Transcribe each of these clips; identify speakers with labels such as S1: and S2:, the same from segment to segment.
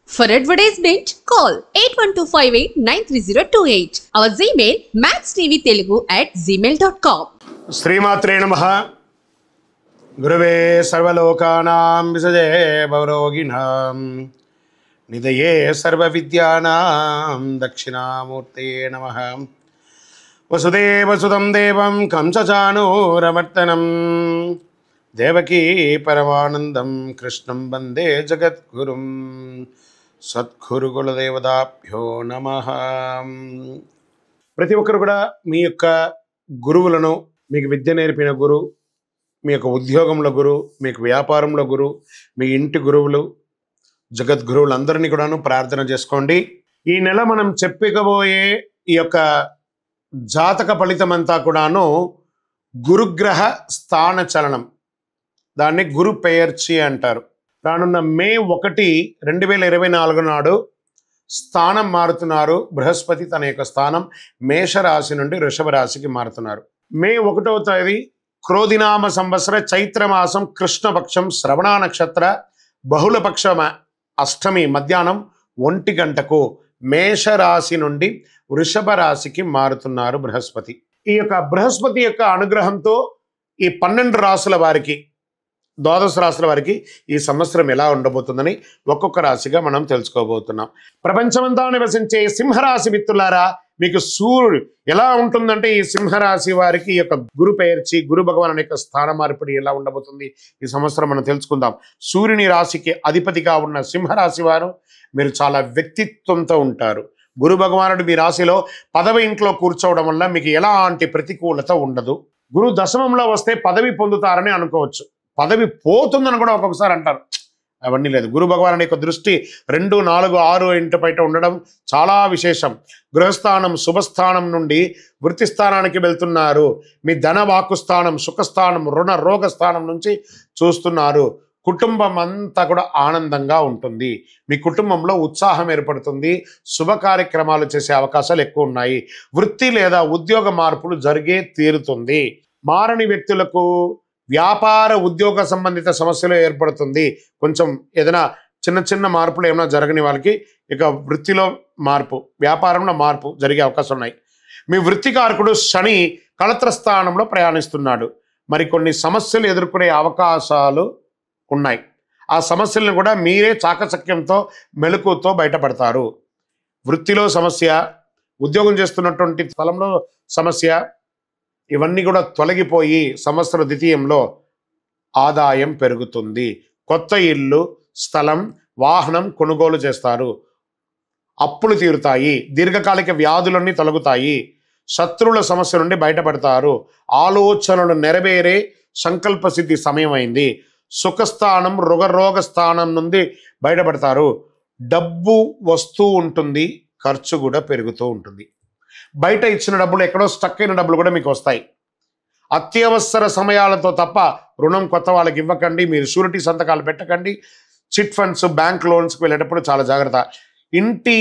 S1: For advertisement, call 8125893028. Our Gmail maxtvtelugu@gmail.com.
S2: శ్రీమాత్రే నమః. గురవే సర్వలోకానాం విసజే భవరోగిణాం నిధయే సర్వవిద్యానాం దక్షిణామూర్తయే నమః. వసుదేవసుతం దేవం కంసచానూరమర్దనం దేవకీ పరమానందం కృష్ణం వందే జగద్గురుం. సద్గురుకులదేవతాభ్యో నమః. ప్రతి ఒక్కరు కూడా మీ యొక్క గురువులను, మీకు విద్య నేర్పిన గురువు, మీ యొక్క ఉద్యోగంలో గురువు, మీకు వ్యాపారంలో గురువు, మీ ఇంటి గురువులు, జగద్గురువులందరినీ కూడాను ప్రార్థన చేసుకోండి. ఈ నెల మనం చెప్పుకోబోయే ఈ యొక్క జాతక ఫలితమంతా కూడాను గురుగ్రహ స్థాన చలనం, దాన్ని గురు పెయర్చి అంటారు. రానున్న మే 1, 2024 నాడు స్థానం మారుతున్నారు. బృహస్పతి తన యొక్క స్థానం మేషరాశి నుండి వృషభ రాశికి మారుతున్నారు. మే 1వ తేదీ క్రోధినామ సంవత్సర చైత్రమాసం కృష్ణపక్షం శ్రవణ నక్షత్ర బహుళపక్ష అష్టమి మధ్యాహ్నం 1 గంటకు మేషరాశి నుండి వృషభ రాశికి మారుతున్నారు బృహస్పతి. ఈ యొక్క బృహస్పతి యొక్క అనుగ్రహంతో ఈ 12 రాశుల వారికి, ద్వాదశ రాశుల వారికి ఈ సంవత్సరం ఎలా ఉండబోతుందని ఒక్కొక్క రాశిగా మనం తెలుసుకోబోతున్నాం. ప్రపంచమంతా నివసించే సింహరాశి మిత్రులారా, మీకు సూర్యుడు ఎలా ఉంటుందంటే ఈ సింహరాశి వారికి ఈ యొక్క గురు పెయర్చి గురు భగవాన్ యొక్క స్థాన మార్పిడి ఎలా ఉండబోతుంది ఈ సంవత్సరం మనం తెలుసుకుందాం. సూర్యుని రాశికి అధిపతిగా ఉన్న సింహరాశి వారు మీరు చాలా వ్యక్తిత్వంతో ఉంటారు. గురు భగవానుడు మీ రాశిలో 10వ ఇంట్లో కూర్చోవడం వల్ల మీకు ఎలాంటి ప్రతికూలత ఉండదు. గురు దశమంలో వస్తే పదవి పొందుతారని అనుకోవచ్చు, పదవి పోతుందని కూడా ఒక్కొక్కసారి అంటారు. అవన్నీ లేదు. గురు భగవానుడి యొక్క దృష్టి 2, 4, 6 ఇంటి బయట ఉండడం చాలా విశేషం. గృహస్థానం శుభస్థానం నుండి వృత్తి స్థానానికి వెళ్తున్నారు. మీ ధన వాక్కు స్థానం, సుఖస్థానం, రుణ రోగ స్థానం నుంచి చూస్తున్నారు. కుటుంబం అంతా కూడా ఆనందంగా ఉంటుంది. మీ కుటుంబంలో ఉత్సాహం ఏర్పడుతుంది. శుభ కార్యక్రమాలు చేసే అవకాశాలు ఎక్కువ ఉన్నాయి. వృత్తి లేదా ఉద్యోగ మార్పులు జరిగే తీరుతుంది. మారని వ్యక్తులకు వ్యాపార ఉద్యోగ సంబంధిత సమస్యలు ఏర్పడుతుంది. కొంచెం ఏదైనా చిన్న చిన్న మార్పులు ఏమైనా జరగని వాళ్ళకి ఇక వృత్తిలో మార్పు, వ్యాపారంలో మార్పు జరిగే అవకాశం ఉన్నాయి. మీ వృత్తికారకుడు శని కళత్ర స్థానంలో ప్రయాణిస్తున్నాడు. మరి కొన్ని సమస్యలు ఎదుర్కొనే అవకాశాలు ఉన్నాయి. ఆ సమస్యలను కూడా మీరే చాకచక్యంతో మెలకుతో బయటపడతారు. వృత్తిలో సమస్య, ఉద్యోగం చేస్తున్నటువంటి స్థలంలో సమస్య, ఇవన్నీ కూడా తొలగిపోయి సంవత్సర ద్వితీయంలో ఆదాయం పెరుగుతుంది. కొత్త ఇల్లు, స్థలం, వాహనం కొనుగోలు చేస్తారు. అప్పులు తీరుతాయి. దీర్ఘకాలిక వ్యాధులన్నీ తొలగుతాయి. శత్రువుల సమస్య నుండి బయటపడతారు. ఆలోచనలు నెరవేరే సంకల్ప సిద్ధి సమయం అయింది. సుఖస్థానం, రుగరోగ స్థానం నుండి బయటపడతారు. డబ్బు వస్తూ ఉంటుంది, ఖర్చు కూడా పెరుగుతూ ఉంటుంది. బయట ఇచ్చిన డబ్బులు, ఎక్కడో స్టక్ అయిన డబ్బులు కూడా మీకు వస్తాయి. అత్యవసర సమయాలతో తప్ప రుణం కొత్త వాళ్ళకి ఇవ్వకండి. మీరు షూరిటీ సంతకాలు పెట్టకండి. చిట్ ఫండ్స్, బ్యాంక్ లోన్స్కి వెళ్ళేటప్పుడు చాలా జాగ్రత్త. ఇంటి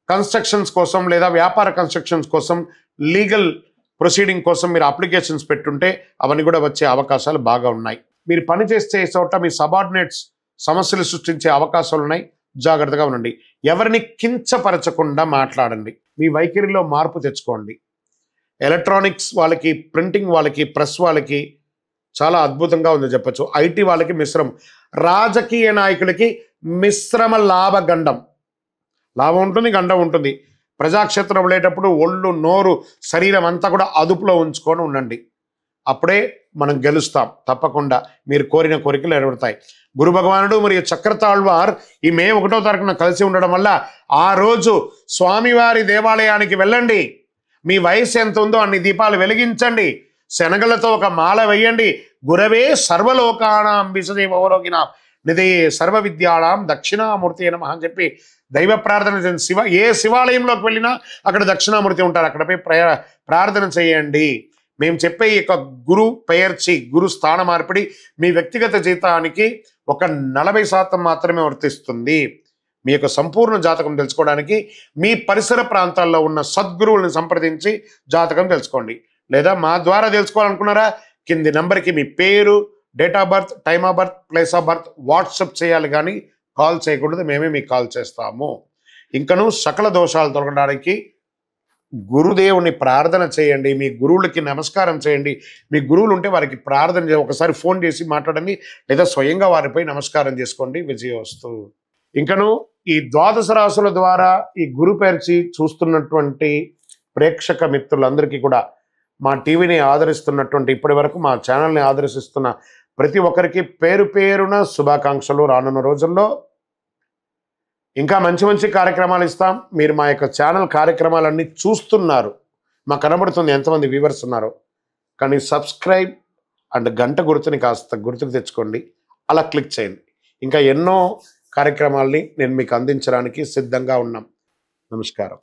S2: కన్స్ట్రక్షన్స్ కోసం లేదా వ్యాపార కన్స్ట్రక్షన్స్ కోసం, లీగల్ ప్రొసీడింగ్ కోసం మీరు అప్లికేషన్స్ పెట్టుంటే అవన్నీ కూడా వచ్చే అవకాశాలు బాగా ఉన్నాయి. మీరు పని చేసే చోట మీ సబార్డినేట్స్ సమస్యలు సృష్టించే అవకాశాలు ఉన్నాయి. జాగ్రత్తగా ఉండండి. ఎవరిని కించపరచకుండా మాట్లాడండి. మీ వైఖరిలో మార్పు తెచ్చుకోండి. ఎలక్ట్రానిక్స్ వాళ్ళకి, ప్రింటింగ్ వాళ్ళకి, ప్రెస్ వాళ్ళకి చాలా అద్భుతంగా ఉంది చెప్పచ్చు. ఐటీ వాళ్ళకి మిశ్రమం. రాజకీయ నాయకులకి మిశ్రమ లాభగండం. లాభం ఉంటుంది, గండం ఉంటుంది. ప్రజాక్షేత్రం వెళ్ళేటప్పుడు ఒళ్ళు, నోరు, శరీరం అంతా కూడా అదుపులో ఉంచుకొని ఉండండి. అప్పుడే మనం గెలుస్తాం. తప్పకుండా మీరు కోరిన కోరికలు నెరవేరుతాయి. గురు భగవానుడు మరియు చక్రతాళ్వార్ ఈ మే 1వ తారీఖున కలిసి ఉండడం వల్ల ఆ రోజు స్వామివారి దేవాలయానికి వెళ్ళండి. మీ వయసు ఎంత ఉందో అన్ని దీపాలు వెలిగించండి. శనగలతో ఒక మాల వేయండి. గురవే సర్వలోకానాం విసజే భవరోగిణాం నిధయే సర్వ విద్యాళాం దక్షిణామూర్తి నమః అని చెప్పి దైవ ప్రార్థన చేయండి. ఏ శివాలయంలోకి వెళ్ళినా అక్కడ దక్షిణామూర్తి ఉంటారు. అక్కడపై ప్రార్థన చేయండి. మేము చెప్పే ఈ యొక్క గురు పెయర్చి గురు స్థాన మార్పిడి మీ వ్యక్తిగత జీవితానికి ఒక 40% మాత్రమే వర్తిస్తుంది. మీ యొక్క సంపూర్ణ జాతకం తెలుసుకోవడానికి మీ పరిసర ప్రాంతాల్లో ఉన్న సద్గురువులను సంప్రదించి జాతకం తెలుసుకోండి. లేదా మా ద్వారా తెలుసుకోవాలనుకున్నారా, కింది నంబర్కి మీ పేరు, date of birth, time of birth, place of birth WhatsApp చేయాలి. కానీ కాల్ చేయకూడదు, మేమే మీకు కాల్ చేస్తాము. ఇంకను సకల దోషాలు తొలగడానికి గురుదేవుని ప్రార్థన చేయండి, మీ గురువులకి నమస్కారం చేయండి. మీ గురువులు ఉంటే వారికి ప్రార్థన చేయండి, ఒకసారి ఫోన్ చేసి మాట్లాడండి, లేదా స్వయంగా వారిపై నమస్కారం చేసుకోండి. విజయోస్తు. ఇంకను ఈ ద్వాదశ రాశుల ద్వారా ఈ గురు పేర్చి చూస్తున్నటువంటి ప్రేక్షక మిత్రులందరికీ కూడా, మా టీవీని ఆదరిస్తున్నటువంటి, ఇప్పటి వరకు మా ఛానల్ని ఆదరిస్తున్న ప్రతి ఒక్కరికి పేరు పేరున శుభాకాంక్షలు. రానున్న రోజుల్లో ఇంకా మంచి మంచి కార్యక్రమాలు ఇస్తాం. మీరు మా యొక్క ఛానల్ కార్యక్రమాలన్నీ చూస్తున్నారు, మాకు కనబడుతుంది ఎంతమంది వ్యూవర్స్ ఉన్నారో. కానీ సబ్స్క్రైబ్ అండ్ గంట గుర్తుని కాస్త గుర్తుకు తెచ్చుకోండి, అలా క్లిక్ చేయండి. ఇంకా ఎన్నో కార్యక్రమాల్ని నేను మీకు అందించడానికి సిద్ధంగా ఉన్నాం. నమస్కారం.